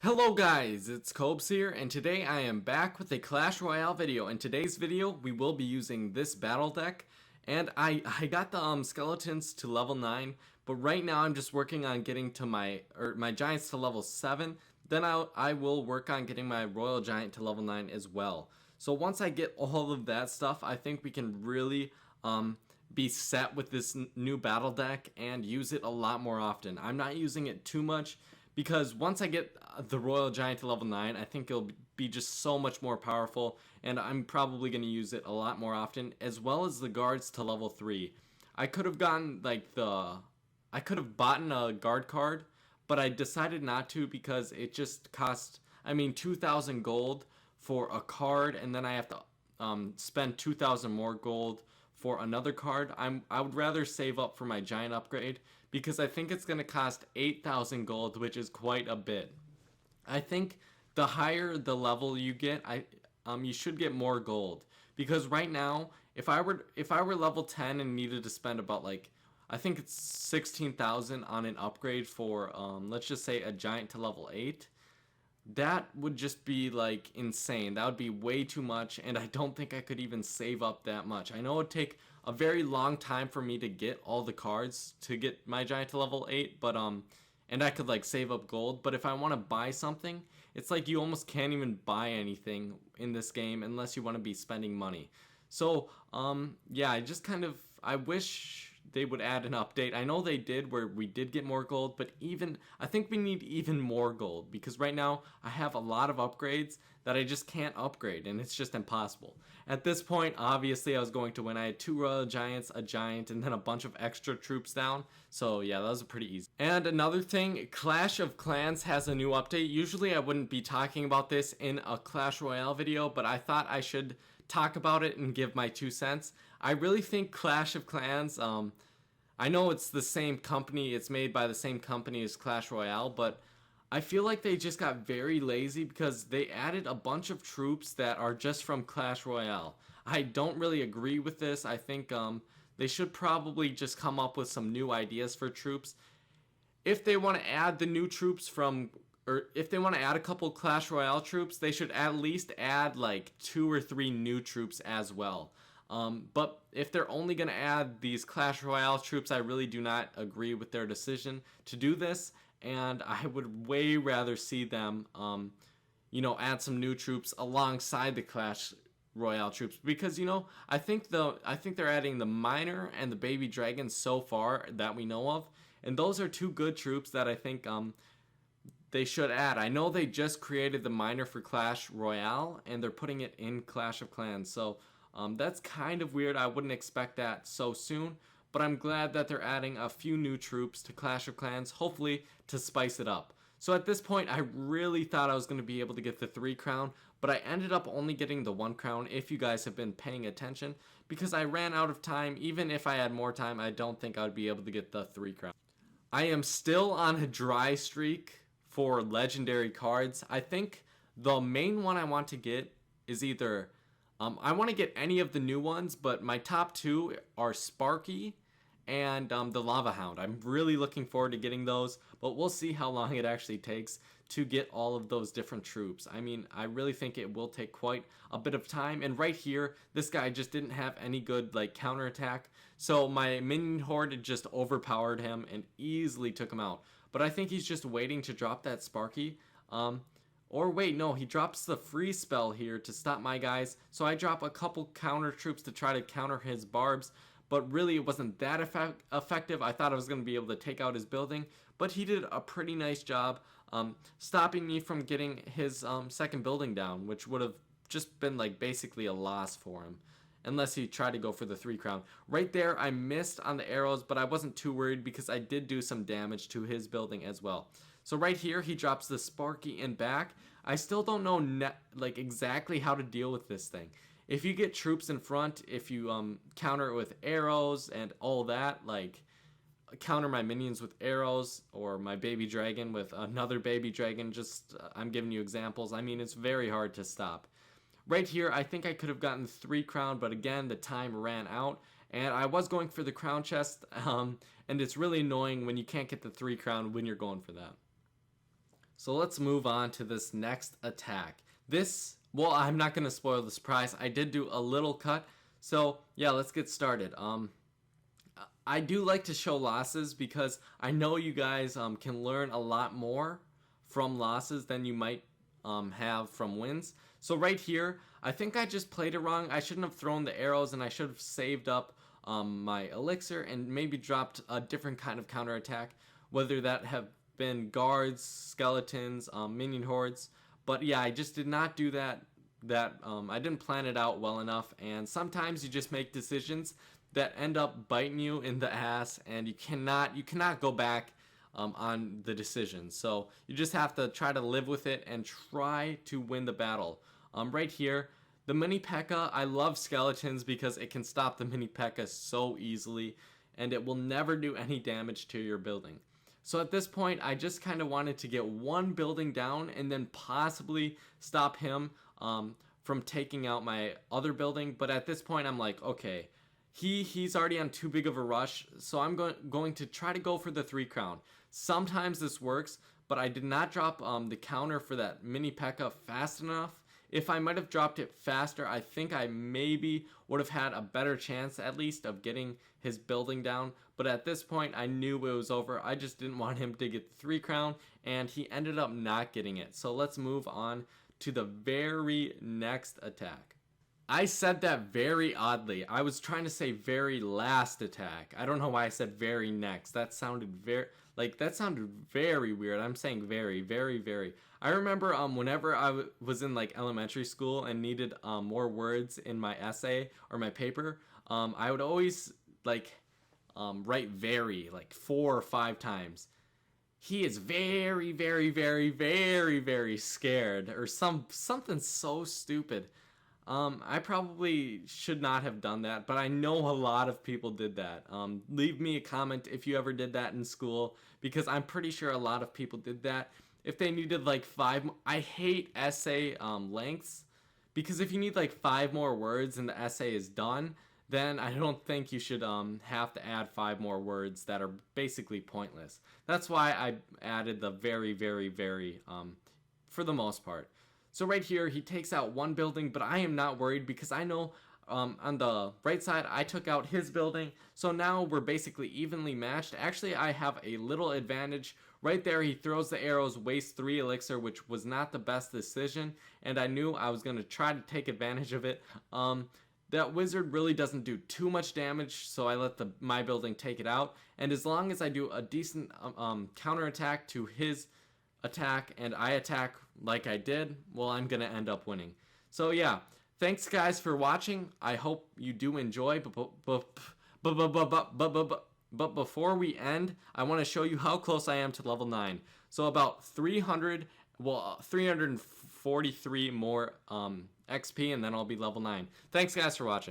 Hello guys, it's Cobes here, and today I am back with a Clash Royale video. In today's video, we will be using this battle deck, and I got the skeletons to level 9, but right now I'm just working on getting to my giants to level 7. Then I will work on getting my royal giant to level 9 as well. So once I get all of that stuff, I think we can really be set with this new battle deck and use it a lot more often. I'm not using it too much because once I get the royal giant to level 9, I think it'll be just so much more powerful, and I'm probably going to use it a lot more often, as well as the guards to level 3. I could have gotten I could have bought a guard card, but I decided not to because it just cost 2,000 gold for a card, and then I have to spend 2,000 more gold for another card. I would rather save up for my giant upgrade because I think it's going to cost 8,000 gold, which is quite a bit. I think the higher the level you get, you should get more gold, because right now if I were level 10 and needed to spend about I think it's 16,000 on an upgrade for let's just say a giant to level 8, that would just be like insane. That would be way too much, and I don't think I could even save up that much. I know it would take a very long time for me to get all the cards to get my giant to level 8, but and I could like save up gold, but if I want to buy something, it's like you almost can't even buy anything in this game unless you want to be spending money. So yeah, I wish they would add an update. I know they did, where we did get more gold, but I think we need even more gold, because right now I have a lot of upgrades that I just can't upgrade, and it's just impossible. At this point, obviously I was going to win. I had 2 royal giants, a giant, and then a bunch of extra troops down. So yeah, that was pretty easy. And another thing, Clash of Clans has a new update. Usually I wouldn't be talking about this in a Clash Royale video, but I thought I should talk about it and give my 2 cents. I really think Clash of Clans, I know it's the same company, it's made by the same company as Clash Royale, but I feel like they just got very lazy because they added a bunch of troops that are just from Clash Royale. I don't really agree with this. I think they should probably just come up with some new ideas for troops. If they want to add the new troops or if they want to add a couple Clash Royale troops, they should at least add like 2 or 3 new troops as well. But if they're only going to add these Clash Royale troops, I really do not agree with their decision to do this, and I would way rather see them, add some new troops alongside the Clash Royale troops, because I think they're adding the Miner and the Baby Dragon so far that we know of, and those are 2 good troops that I think they should add. I know they just created the Miner for Clash Royale, and they're putting it in Clash of Clans, so that's kind of weird. I wouldn't expect that so soon, but I'm glad that they're adding a few new troops to Clash of Clans, hopefully to spice it up. So at this point, I really thought I was going to be able to get the 3 crown, but I ended up only getting the 1 crown, if you guys have been paying attention, because I ran out of time. Even if I had more time, I don't think I would be able to get the 3 crown. I am still on a dry streak for legendary cards. I think the main one I want to get is either I want to get any of the new ones, but my top 2 are Sparky and the Lava Hound. I'm really looking forward to getting those, but we'll see how long it actually takes to get all of those different troops. I really think it will take quite a bit of time, and right here, this guy just didn't have any good counterattack, so my minion horde just overpowered him and easily took him out. But I think he's just waiting to drop that Sparky. Or wait, no, he drops the free spell here to stop my guys, so I drop a couple counter troops to try to counter his barbs, but really it wasn't that effective. I thought I was going to be able to take out his building, but he did a pretty nice job stopping me from getting his second building down, which would have just been basically a loss for him, unless he tried to go for the 3 crown. Right there, I missed on the arrows, but I wasn't too worried because I did do some damage to his building as well. So right here, he drops the Sparky in back. I still don't know exactly how to deal with this thing. If you get troops in front, if you counter it with arrows and all that, counter my minions with arrows or my baby dragon with another baby dragon, just I'm giving you examples. It's very hard to stop. Right here, I think I could have gotten 3 crown, but again, the time ran out, and I was going for the crown chest, and it's really annoying when you can't get the 3 crown when you're going for that. So let's move on to this next attack. Well, I'm not going to spoil the surprise. I did do a little cut. So yeah, let's get started. I do like to show losses because I know you guys can learn a lot more from losses than you might have from wins. So right here, I think I just played it wrong. I shouldn't have thrown the arrows, and I should have saved up my elixir and maybe dropped a different kind of counterattack, whether that have been guards, skeletons, minion hordes. But yeah, I just did not do that. I didn't plan it out well enough, and sometimes you just make decisions that end up biting you in the ass, and you cannot go back on the decision. So you just have to try to live with it and try to win the battle. Right here, the mini P.E.K.K.A. I love skeletons because it can stop the mini P.E.K.K.A. so easily, and it will never do any damage to your building. So at this point, I just kind of wanted to get one building down and then possibly stop him from taking out my other building. But at this point, I'm like, okay, he's already on too big of a rush, so I'm going to try to go for the 3 crown. Sometimes this works, but I did not drop the counter for that mini P.E.K.K.A. fast enough. If I might have dropped it faster, I think I maybe would have had a better chance at least of getting his building down. But at this point, I knew it was over. I just didn't want him to get the 3 crown, and he ended up not getting it. So let's move on to the very next attack. I said that very oddly. I was trying to say very last attack. I don't know why I said very next. That sounded very weird. I'm saying very, very, very. I remember whenever I was in like elementary school and needed more words in my essay or my paper, I would always like write very like 4 or 5 times. He is very, very, very, very, very scared, or something so stupid. I probably should not have done that, but I know a lot of people did that. Leave me a comment if you ever did that in school, because I'm pretty sure a lot of people did that. If they needed like 5, I hate essay lengths, because if you need like 5 more words and the essay is done, then I don't think you should have to add 5 more words that are basically pointless. That's why I added the very, very, very for the most part. So right here, he takes out one building, but I am not worried because I know on the right side, I took out his building. So now we're basically evenly matched. Actually, I have a little advantage. Right there, he throws the arrows, wastes 3 elixir, which was not the best decision. And I knew I was going to try to take advantage of it. That wizard really doesn't do too much damage, so I let my building take it out. And as long as I do a decent counterattack to his attack and I attack like I did, well, I'm gonna end up winning. So yeah, thanks guys for watching. I hope you do enjoy, but before we end, I want to show you how close I am to level 9. So about 343 more XP, and then I'll be level 9. Thanks guys for watching.